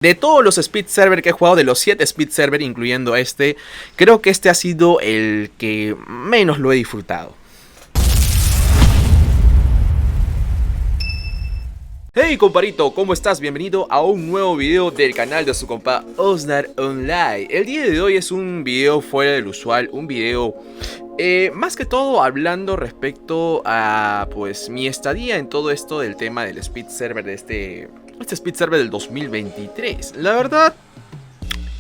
De todos los speed server que he jugado, de los 7 speed server, incluyendo este, creo que este ha sido el que menos lo he disfrutado. Hey comparito, ¿cómo estás? Bienvenido a un nuevo video del canal de su compa Osnar Online. El día de hoy es un video fuera del usual, un video más que todo hablando respecto a pues mi estadía en todo esto del tema del speed server de este speed server del 2023. La verdad,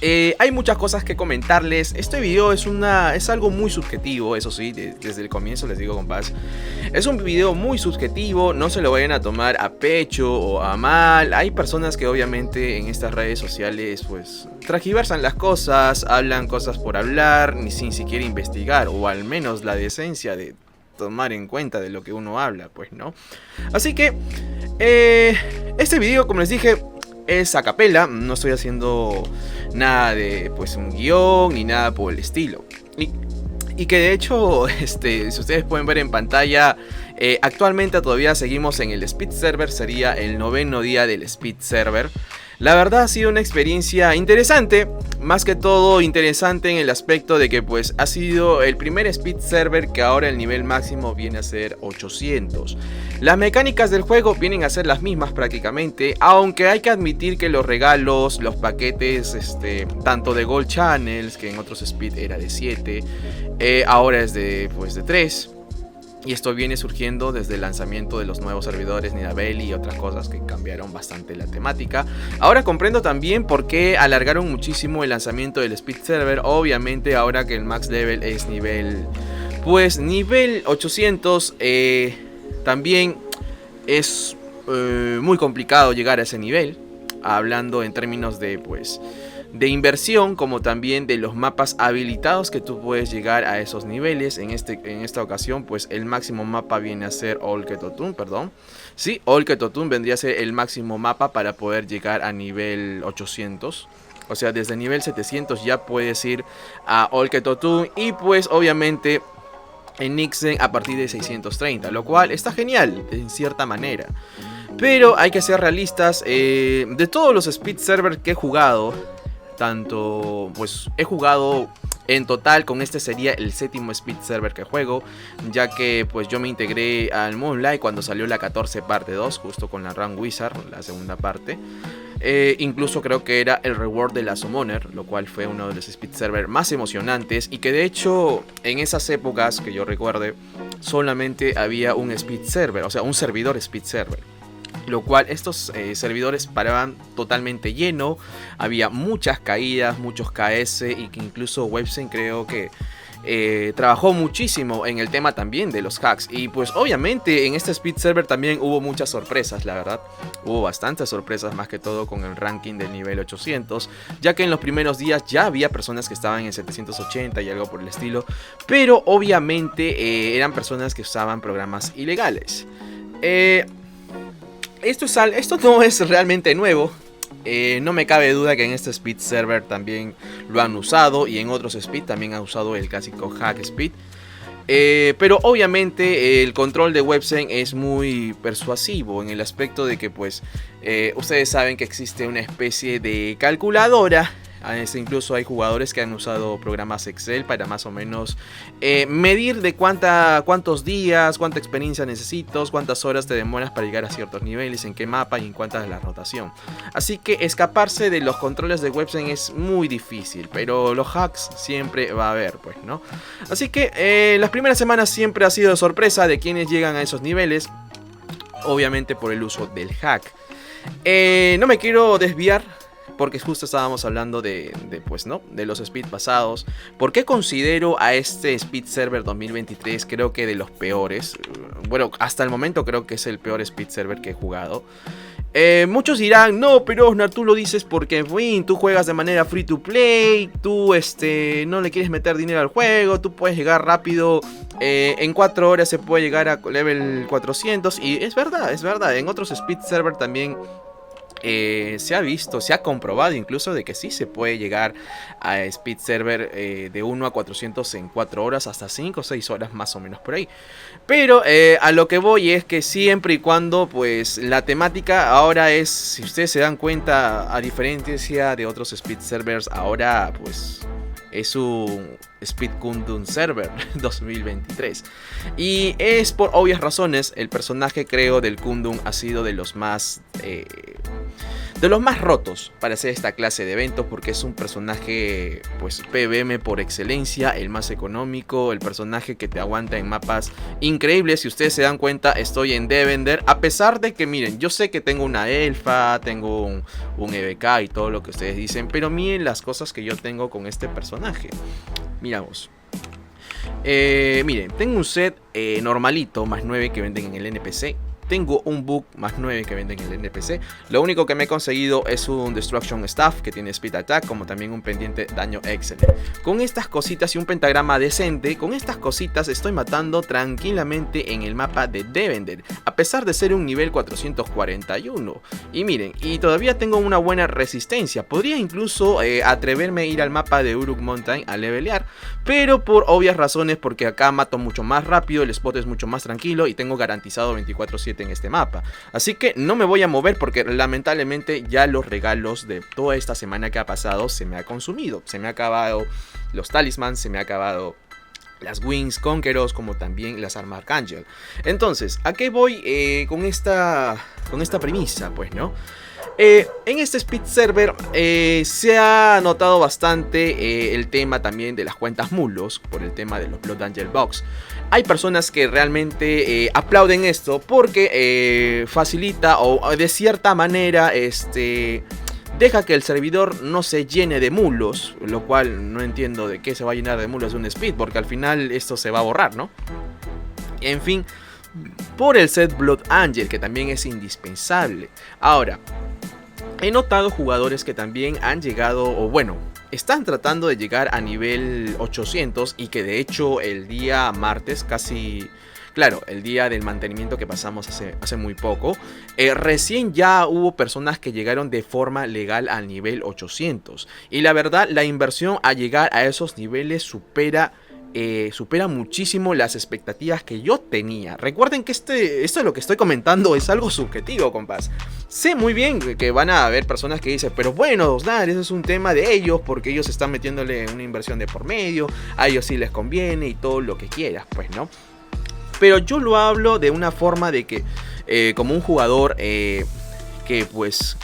hay muchas cosas que comentarles. Este video es algo muy subjetivo, eso sí, desde el comienzo les digo, compas. Es un video muy subjetivo, no se lo vayan a tomar a pecho o a mal. Hay personas que obviamente en estas redes sociales pues transgiversan las cosas, hablan cosas por hablar, ni sin siquiera investigar, o al menos la decencia de tomar en cuenta de lo que uno habla, pues, ¿no? Así que, este video, como les dije, es a capela, no estoy haciendo nada de pues un guión ni nada por el estilo. Y que de hecho, si ustedes pueden ver en pantalla, actualmente todavía seguimos en el Speed Server, sería el 9º día del Speed Server. La verdad ha sido una experiencia interesante, más que todo interesante en el aspecto de que pues ha sido el primer Speed Server que ahora el nivel máximo viene a ser 800. Las mecánicas del juego vienen a ser las mismas prácticamente, aunque hay que admitir que los regalos, los paquetes, tanto de Gold Channels, que en otros Speed era de 7, ahora es de 3. Y esto viene surgiendo desde el lanzamiento de los nuevos servidores Nidavelli y otras cosas que cambiaron bastante la temática. Ahora comprendo también por qué alargaron muchísimo el lanzamiento del Speed Server. Obviamente ahora que el max level es nivel 800, también es muy complicado llegar a ese nivel. Hablando en términos de de inversión, como también de los mapas habilitados que tú puedes llegar a esos niveles. En esta ocasión pues el máximo mapa viene a ser Olketotun, perdón. Sí, Olketotun vendría a ser el máximo mapa para poder llegar a nivel 800. O sea, desde nivel 700 ya puedes ir a Olketotun y pues obviamente en Nixen a partir de 630, lo cual está genial en cierta manera. Pero hay que ser realistas, de todos los speed server que he jugado, he jugado en total, con este sería el 7º speed server que juego, ya que pues yo me integré al Moonlight cuando salió la 14 parte 2, justo con la Run Wizard, la segunda parte. Incluso creo que era el reward de la Summoner, lo cual fue uno de los speed server más emocionantes, y que de hecho en esas épocas que yo recuerde solamente había un speed server, o sea un servidor speed server. Lo cual estos servidores paraban totalmente lleno, había muchas caídas, muchos KS, y que incluso Websen creo que trabajó muchísimo en el tema también de los hacks. Y pues obviamente en este speed server también hubo muchas sorpresas, la verdad. Hubo bastantes sorpresas, más que todo con el ranking del nivel 800, ya que en los primeros días ya había personas que estaban en 780 y algo por el estilo, pero obviamente eran personas que usaban programas ilegales. Esto no es realmente nuevo. No me cabe duda que en este speed server también lo han usado, y en otros speed también han usado el clásico hack speed. Pero obviamente el control de Websen es muy persuasivo en el aspecto de que pues ustedes saben que existe una especie de calculadora. Incluso hay jugadores que han usado programas Excel para más o menos medir de cuántos días, cuánta experiencia necesitas, cuántas horas te demoras para llegar a ciertos niveles, en qué mapa y en cuánta es la rotación. Así que escaparse de los controles de Websen es muy difícil, pero los hacks siempre va a haber, pues, ¿no? Así que las primeras semanas siempre ha sido sorpresa de quienes llegan a esos niveles, obviamente por el uso del hack. No me quiero desviar, porque justo estábamos hablando de los speed pasados. ¿Por qué considero a este Speed Server 2023 creo que de los peores? Bueno, hasta el momento creo que es el peor Speed Server que he jugado. Muchos dirán, no, pero Osnar, tú lo dices porque tú juegas de manera free to play, tú no le quieres meter dinero al juego, tú puedes llegar rápido, en 4 horas se puede llegar a level 400, y es verdad, en otros Speed Server también Se ha visto, se ha comprobado incluso de que sí se puede llegar a speed server de 1 a 400 en 4 horas, hasta 5 o 6 horas más o menos por ahí. Pero a lo que voy es que siempre y cuando pues la temática ahora es, si ustedes se dan cuenta, a diferencia de otros speed servers, ahora pues es un Speed Kundun Server 2023. Y es por obvias razones, el personaje creo del Kundun ha sido de los más rotos para hacer esta clase de eventos, porque es un personaje pues PvM por excelencia, el más económico, el personaje que te aguanta en mapas increíbles. Si ustedes se dan cuenta, estoy en Devender, a pesar de que miren, yo sé que tengo una elfa, tengo un EBK y todo lo que ustedes dicen, pero miren las cosas que yo tengo con este personaje. Miramos. Miren, tengo un set normalito, más 9 que venden en el NPC. Tengo un book más 9 que venden en el NPC. Lo único que me he conseguido es un Destruction Staff que tiene Speed Attack, como también un pendiente daño excelente. Con estas cositas y un pentagrama decente, con estas cositas estoy matando tranquilamente en el mapa de Devender, a pesar de ser un nivel 441. Y miren, y todavía tengo una buena resistencia. Podría incluso atreverme a ir al mapa de Uruk Mountain a levelear, pero por obvias razones, porque acá mato mucho más rápido, el spot es mucho más tranquilo y tengo garantizado 24/7 en este mapa. Así que no me voy a mover porque lamentablemente ya los regalos de toda esta semana que ha pasado se me ha consumido. Se me ha acabado los talismans, se me ha acabado las Wings Conquerors, como también las armas Archangel. Entonces, ¿a qué voy con esta premisa? Pues, ¿no? En este speed server se ha notado bastante el tema también de las cuentas mulos, por el tema de los Blood Angel Box. Hay personas que realmente aplauden esto porque facilita o de cierta manera deja que el servidor no se llene de mulos, lo cual no entiendo de qué se va a llenar de mulos de un speed, porque al final esto se va a borrar, ¿no? En fin, por el set Blood Angel, que también es indispensable. Ahora, he notado jugadores que también han llegado, o bueno, están tratando de llegar a nivel 800 y que de hecho el día martes, casi, claro, el día del mantenimiento que pasamos hace muy poco, recién ya hubo personas que llegaron de forma legal al nivel 800. Y la verdad, la inversión a llegar a esos niveles supera muchísimo las expectativas que yo tenía. Recuerden que esto de lo que estoy comentando es algo subjetivo, compás. Sé muy bien que van a haber personas que dicen, pero bueno, Osnar, eso es un tema de ellos, porque ellos están metiéndole una inversión de por medio, a ellos sí les conviene y todo lo que quieras, pues, ¿no? Pero yo lo hablo de una forma de que, como un jugador que pues...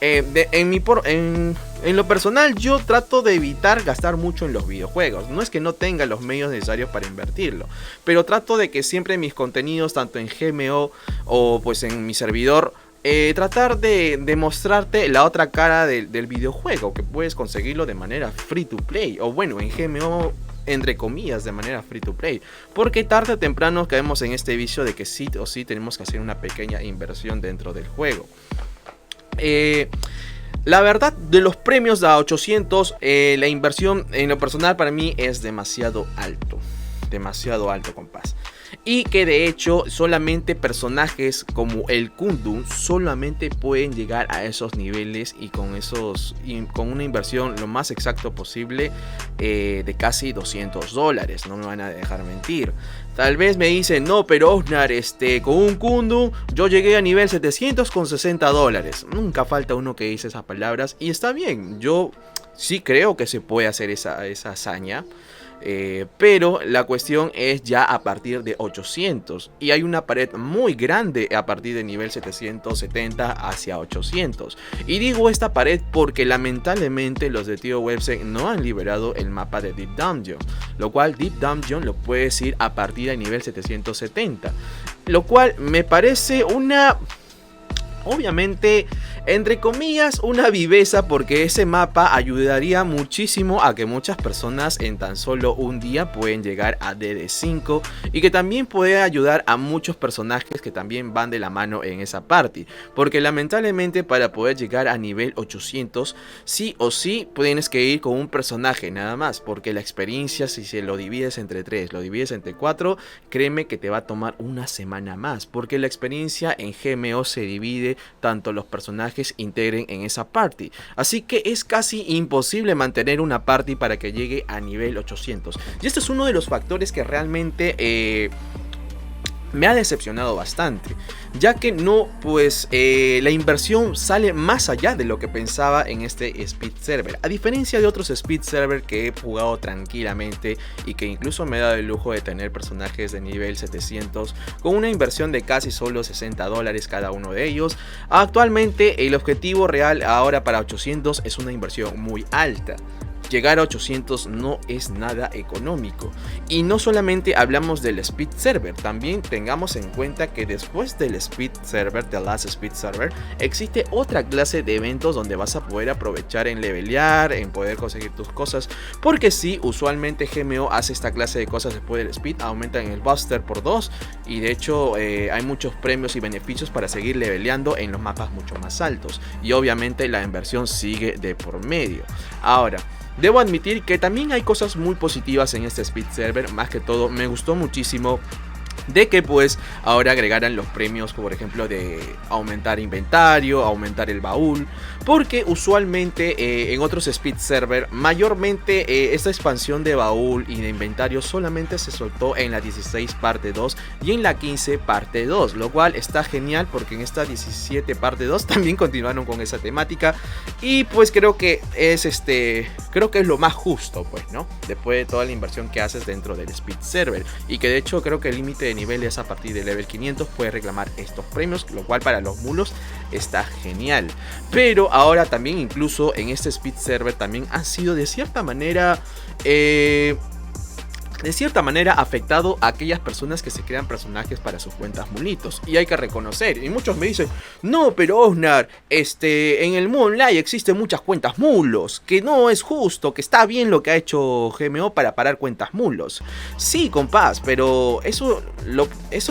en lo personal, yo trato de evitar gastar mucho en los videojuegos. No es que no tenga los medios necesarios para invertirlo, pero trato de que siempre mis contenidos, tanto en GMO o pues en mi servidor, tratar de mostrarte la otra cara del videojuego, que puedes conseguirlo de manera free to play, o bueno, en GMO entre comillas de manera free to play, porque tarde o temprano caemos en este vicio de que sí o sí tenemos que hacer una pequeña inversión dentro del juego. La verdad, de los premios a 800, la inversión en lo personal para mí es demasiado alto, compás. Y que de hecho solamente personajes como el Kundun solamente pueden llegar a esos niveles y con una inversión lo más exacto posible de casi $200. No me van a dejar mentir. Tal vez me dicen, no, pero Osnar, con un Kundun yo llegué a nivel 700 con $60. Nunca falta uno que dice esas palabras y está bien. Yo sí creo que se puede hacer esa hazaña. Pero la cuestión es ya a partir de 800 y hay una pared muy grande a partir de nivel 770 hacia 800. Y digo esta pared porque lamentablemente los de Tío Websec no han liberado el mapa de Deep Dungeon, lo cual Deep Dungeon lo puedes ir a partir de nivel 770, lo cual me parece obviamente, entre comillas, una viveza, porque ese mapa ayudaría muchísimo a que muchas personas en tan solo un día pueden llegar a DD5 y que también puede ayudar a muchos personajes que también van de la mano en esa party, porque lamentablemente para poder llegar a nivel 800 sí o sí tienes que ir con un personaje nada más, porque la experiencia, si se lo divides entre 3, lo divides entre 4, créeme que te va a tomar una semana más, porque la experiencia en GMO se divide tanto los personajes personajes integren en esa party. Así que es casi imposible mantener una party para que llegue a nivel 800. Y este es uno de los factores que realmente me ha decepcionado bastante, ya que no, pues la inversión sale más allá de lo que pensaba en este Speed Server. A diferencia de otros Speed Server que he jugado tranquilamente y que incluso me he dado el lujo de tener personajes de nivel 700 con una inversión de casi solo $60 cada uno de ellos, actualmente el objetivo real ahora para 800 es una inversión muy alta. Llegar a 800 no es nada económico. Y no solamente hablamos del Speed Server, también tengamos en cuenta que después del Speed Server, The Last Speed Server, existe otra clase de eventos donde vas a poder aprovechar en levelear, en poder conseguir tus cosas. Porque sí, usualmente GMO hace esta clase de cosas después del Speed, aumentan el Buster por 2 y de hecho hay muchos premios y beneficios para seguir leveleando en los mapas mucho más altos. Y obviamente la inversión sigue de por medio. Ahora, debo admitir que también hay cosas muy positivas en este Speed Server. Más que todo me gustó muchísimo de que pues ahora agregaran los premios, por ejemplo, de aumentar inventario, aumentar el baúl, porque usualmente en otros Speed Server mayormente esta expansión de baúl y de inventario solamente se soltó en la 16 parte 2 y en la 15 parte 2, lo cual está genial porque en esta 17 parte 2 también continuaron con esa temática y pues creo que es lo más justo, pues, ¿no? Después de toda la inversión que haces dentro del Speed Server y que de hecho creo que el límite de niveles a partir de level 500 puede reclamar estos premios, lo cual para los mulos está genial. Pero ahora también incluso en este Speed Server también han sido de cierta manera afectado a aquellas personas que se crean personajes para sus cuentas mulitos. Y hay que reconocer, y muchos me dicen, no, pero Osnar, en el mundo online existen muchas cuentas mulos, que no es justo, que está bien lo que ha hecho GMO para parar cuentas mulos. Sí, compás, pero eso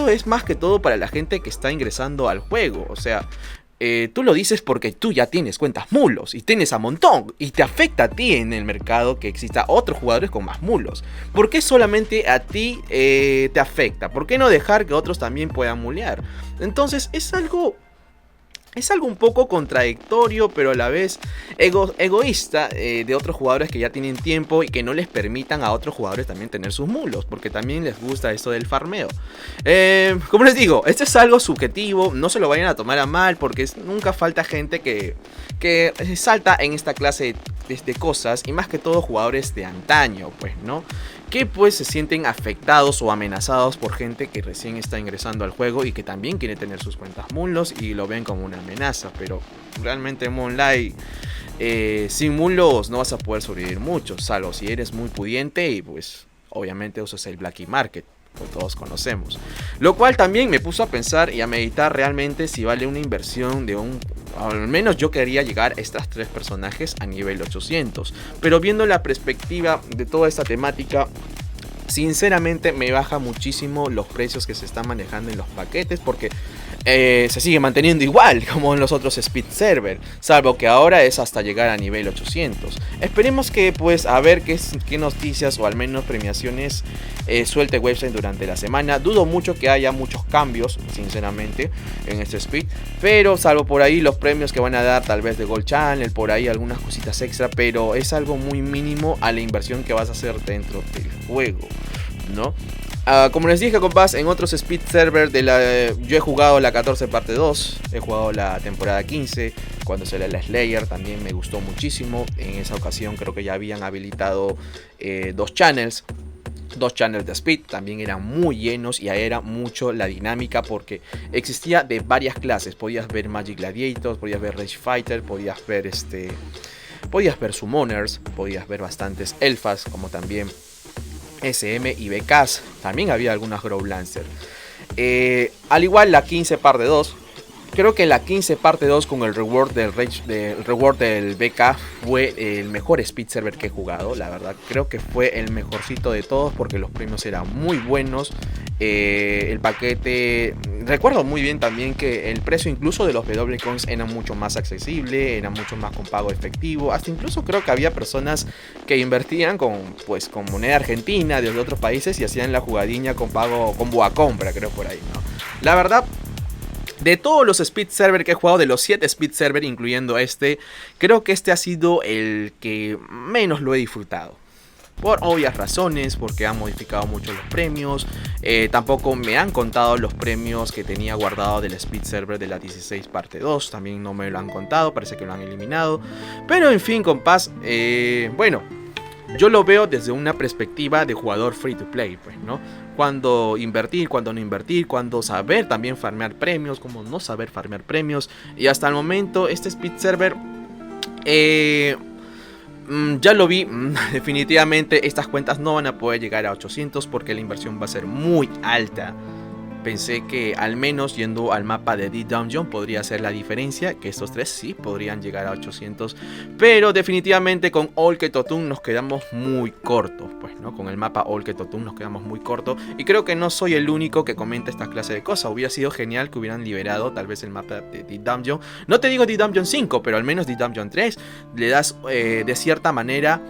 es más que todo para la gente que está ingresando al juego, o sea... tú lo dices porque tú ya tienes cuentas mulos y tienes a montón y te afecta a ti en el mercado que exista otros jugadores con más mulos. ¿Por qué solamente a ti te afecta? ¿Por qué no dejar que otros también puedan mulear? Entonces es algo un poco contradictorio, pero a la vez egoísta de otros jugadores que ya tienen tiempo y que no les permitan a otros jugadores también tener sus mulos, porque también les gusta esto del farmeo. Como les digo, esto es algo subjetivo, no se lo vayan a tomar a mal, porque nunca falta gente que salta en esta clase de cosas, y más que todo jugadores de antaño, pues, ¿no? Que pues se sienten afectados o amenazados por gente que recién está ingresando al juego y que también quiere tener sus cuentas mulos y lo ven como una amenaza. Pero realmente en Moonlight sin mulos no vas a poder sobrevivir mucho, salvo si eres muy pudiente y pues obviamente usas el Black Market, que todos conocemos. Lo cual también me puso a pensar y a meditar realmente si vale una inversión de al menos yo quería llegar a estos 3 personajes a nivel 800. Pero viendo la perspectiva de toda esta temática, sinceramente me baja muchísimo los precios que se están manejando en los paquetes, porque se sigue manteniendo igual como en los otros Speed Server, salvo que ahora es hasta llegar a nivel 800. Esperemos que pues a ver qué noticias o al menos premiaciones suelte website durante la semana. Dudo mucho que haya muchos cambios, sinceramente, en este Speed, pero salvo por ahí los premios que van a dar tal vez de Gold Channel, por ahí algunas cositas extra, pero es algo muy mínimo a la inversión que vas a hacer dentro del juego, ¿no? Como les dije, compás, en otros Speed Server yo he jugado la 14 parte 2, he jugado la temporada 15, cuando salió la Slayer también me gustó muchísimo. En esa ocasión creo que ya habían habilitado 2 channels de Speed, también eran muy llenos y ahí era mucho la dinámica porque existía de varias clases. Podías ver Magic Gladiators, podías ver Rage Fighter, podías ver Summoners, podías ver bastantes elfas, como también SM y BKs, también había algunas Growlancer. Al igual la 15 parte 2, creo que la 15 parte 2 con el reward del BK fue el mejor Speed Server que he jugado, la verdad. Creo que fue el mejorcito de todos porque los premios eran muy buenos. El paquete, recuerdo muy bien también que el precio incluso de los WCons era mucho más accesible, era mucho más con pago efectivo. Hasta incluso creo que había personas que invertían con moneda argentina de otros países y hacían la jugadinha con pago, con boa compra, creo por ahí, ¿no? La verdad, De todos los speed server que he jugado, de los 7 speed server, incluyendo este, creo que este ha sido el que menos lo he disfrutado. Por obvias razones, porque han modificado mucho los premios. Tampoco me han contado los premios que tenía guardado del speed server de la 16 parte 2. También no me lo han contado, parece que lo han eliminado. Pero en fin, compás, bueno, yo lo veo desde una perspectiva de jugador free to play, pues, ¿no? Cuándo invertir, cuándo no invertir, cuándo saber también farmear premios, cómo no saber farmear premios. Y hasta el momento este speed server, ya lo vi, definitivamente estas cuentas no van a poder llegar a 800 porque la inversión va a ser muy alta. Pensé que al menos yendo al mapa de D-Dungeon podría ser la diferencia, que estos tres sí podrían llegar a 800, pero definitivamente con Olketotun nos quedamos muy cortos, pues, ¿no? Con el mapa Olketotun nos quedamos muy cortos, y creo que no soy el único que comenta esta clase de cosas. Hubiera sido genial que hubieran liberado tal vez el mapa de D-Dungeon, no te digo D-Dungeon 5, pero al menos D-Dungeon 3, le das de cierta manera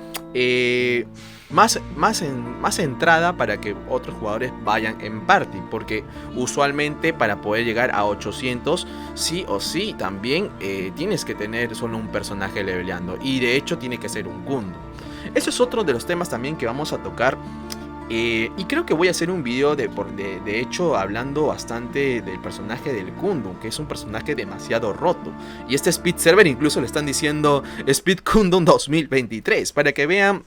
más entrada para que otros jugadores vayan en party, porque usualmente para poder llegar a 800 sí o sí también tienes que tener solo un personaje leveleando, y de hecho tiene que ser un Kundu. Eso es otro de los temas también que vamos a tocar, y creo que voy a hacer un video de hecho hablando bastante del personaje del Kundu, que es un personaje demasiado roto, y este Speed Server incluso le están diciendo Speed Kundu 2023, para que vean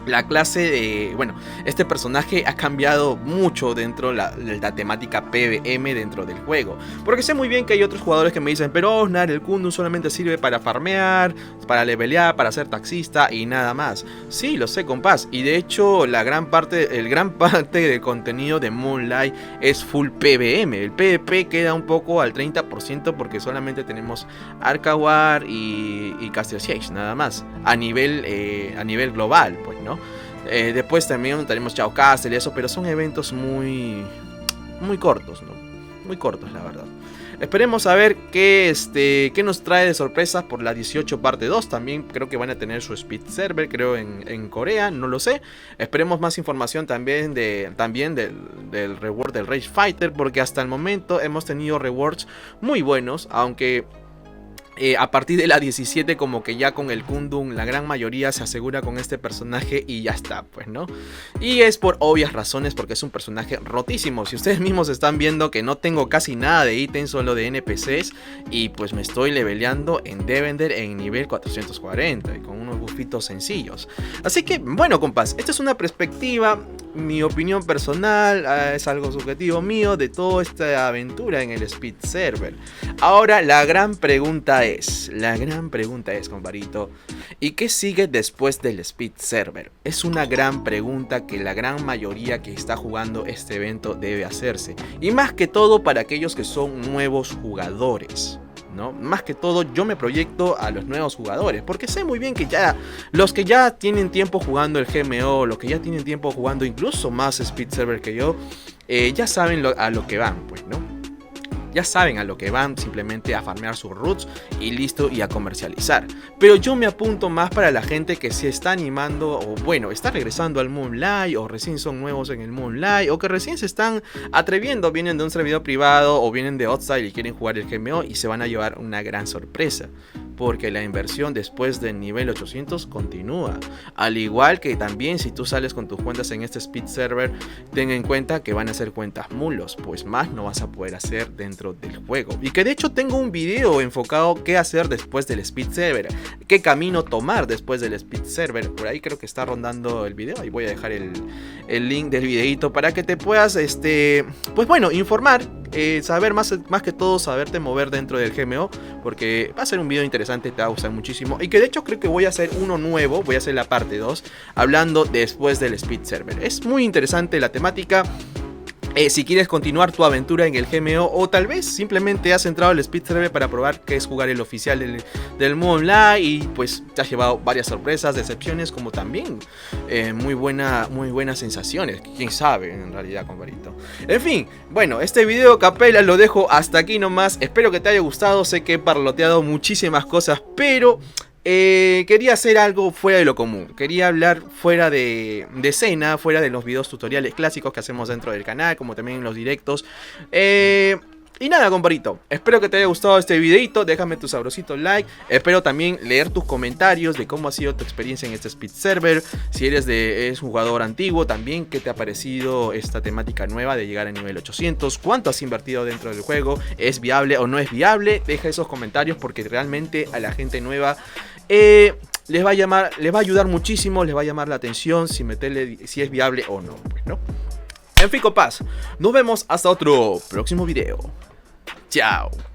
la clase de... Bueno, este personaje ha cambiado mucho dentro de la temática PvM dentro del juego. Porque sé muy bien que hay otros jugadores que me dicen, pero Osnar, el Kundu solamente sirve para farmear, para levelear, para ser taxista y nada más. Sí, lo sé, compás. Y de hecho, el gran parte del contenido de Moonlight es full PvM. El PvP queda un poco al 30% porque solamente tenemos Arcawar y Castle Siege, nada más. A nivel global, pues, ¿no? Después también tenemos Chao Castle y eso, pero son eventos muy cortos, ¿no? Muy cortos, la verdad. Esperemos a ver qué nos trae de sorpresas por la 18 parte 2. También creo que van a tener su speed server, creo en Corea, no lo sé. Esperemos más información también del reward del Rage Fighter, porque hasta el momento hemos tenido rewards muy buenos, aunque a partir de la 17 como que ya con el Kundun la gran mayoría se asegura con este personaje y ya está, pues, ¿no? Y es por obvias razones, porque es un personaje rotísimo. Si ustedes mismos están viendo que no tengo casi nada de ítems, solo de NPCs, y pues me estoy leveleando en Devender en nivel 440 y con unos buffitos sencillos. Así que bueno, compás, esta es una perspectiva, mi opinión personal, es algo subjetivo mío de toda esta aventura en el Speed Server. Ahora la gran pregunta es, compadrito, ¿y qué sigue después del Speed Server? Es una gran pregunta que la gran mayoría que está jugando este evento debe hacerse, y más que todo para aquellos que son nuevos jugadores, ¿no? Más que todo yo me proyecto a los nuevos jugadores, porque sé muy bien que ya los que ya tienen tiempo jugando el GMO, los que ya tienen tiempo jugando incluso más Speed Server que yo, ya saben a lo que van, pues, ¿no? Ya saben a lo que van, simplemente a farmear sus roots y listo, y a comercializar. Pero yo me apunto más para la gente que se está animando, o bueno, está regresando al Moonlight, o recién son nuevos en el Moonlight, o que recién se están atreviendo, vienen de un servidor privado o vienen de Outstyle y quieren jugar el GMO y se van a llevar una gran sorpresa. Porque la inversión después del nivel 800 continúa. Al igual que también si tú sales con tus cuentas en este Speed Server, ten en cuenta que van a ser cuentas mulos, pues más no vas a poder hacer dentro del juego. Y que de hecho tengo un video enfocado qué hacer después del Speed Server, qué camino tomar después del Speed Server. Por ahí creo que está rondando el video, ahí voy a dejar el link del videito para que te puedas pues bueno, informar, saber más que todo, saberte mover dentro del GMO, porque va a ser un video interesante, te va a gustar muchísimo. Y que de hecho creo que voy a hacer uno nuevo, voy a hacer la parte 2 hablando después del Speed Server. Es muy interesante la temática. Si quieres continuar tu aventura en el GMO, o tal vez simplemente has entrado al Speed Server para probar qué es jugar el oficial del Moonlight, y pues te has llevado varias sorpresas, decepciones, como también muy buenas sensaciones, quién sabe en realidad, compadrito. En fin, bueno, este video capela lo dejo hasta aquí nomás. Espero que te haya gustado, sé que he parloteado muchísimas cosas, pero quería hacer algo fuera de lo común. Quería hablar fuera de escena, fuera de los videos tutoriales clásicos que hacemos dentro del canal, como también en los directos. Y nada, comparito, espero que te haya gustado este videito, déjame tu sabrosito like, espero también leer tus comentarios de cómo ha sido tu experiencia en este Speed Server, si eres un jugador antiguo también, qué te ha parecido esta temática nueva de llegar a nivel 800, cuánto has invertido dentro del juego, es viable o no es viable, deja esos comentarios porque realmente a la gente nueva les va a ayudar muchísimo, les va a llamar la atención si es viable o no, pues, ¿no? En fin, compas, nos vemos hasta otro próximo video. Chao.